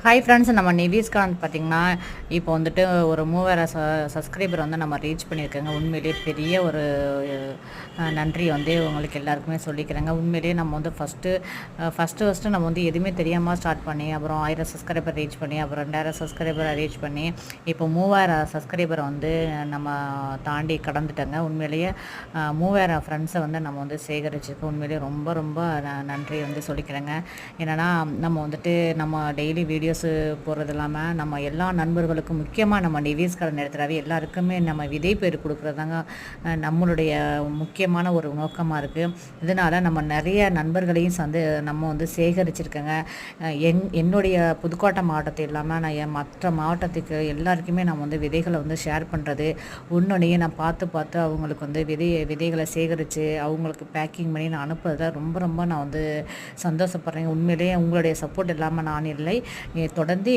Hi friends, நம்ம நிவிஸ்கான் பார்த்திங்கன்னா இப்போ வந்துட்டு ஒரு 3000 சப்ஸ்கிரைபர் வந்து நம்ம ரீச் பண்ணியிருக்கோங்க. உண்மையிலேயே பெரிய ஒரு நன்றி வந்து உங்களுக்கு எல்லாருக்குமே சொல்லிக்கிறேங்க. உண்மையிலேயே நம்ம வந்து ஃபஸ்ட்டு நம்ம வந்து எதுவுமே தெரியாமல் ஸ்டார்ட் பண்ணி, அப்புறம் 1000 சப்ஸ்கிரைபர் ரீச் பண்ணி, அப்புறம் 2000 சப்ஸ்கிரைபரை ரீச் பண்ணி, இப்போ 3000 சப்ஸ்கிரைபரை வந்து நம்ம தாண்டி கடந்துட்டோங்க. உண்மையிலேயே 3000 ஃப்ரெண்ட்ஸை வந்து நம்ம வந்து சேகரிச்சிருக்கோம். உண்மையிலேயே ரொம்ப ரொம்ப நன்றி வந்து சொல்லிக்கிறேங்க. என்னென்னா நம்ம வந்துட்டு நம்ம டெய்லி வீடியோஸு போடுறது இல்லாமல் நம்ம எல்லா நண்பர்களுக்கும், முக்கியமாக நம்ம நிவேஸ்கார நேரத்தில் எல்லாருக்குமே நம்ம விதை பேர் கொடுக்குறதாங்க நம்மளுடைய முக்கியமான ஒரு நோக்கமாக இருக்குது. இதனால் நம்ம நிறைய நண்பர்களையும் நம்ம வந்து சேகரிச்சிருக்கேங்க. என்னுடைய புதுக்கோட்டை மாவட்டத்தை இல்லாமல் நான் என் மற்ற மாவட்டத்துக்கு எல்லாருக்குமே நம்ம வந்து விதைகளை வந்து ஷேர் பண்ணுறது, ஒன்னொன்னையும் நான் பார்த்து அவங்களுக்கு வந்து விதைகளை சேகரித்து அவங்களுக்கு பேக்கிங் பண்ணி நான் அனுப்புறத ரொம்ப ரொம்ப நான் வந்து சந்தோஷப்படுறேன். உண்மையிலேயே உங்களுடைய சப்போர்ட் இல்லாமல் நான் இல்லை. தொடர்ந்து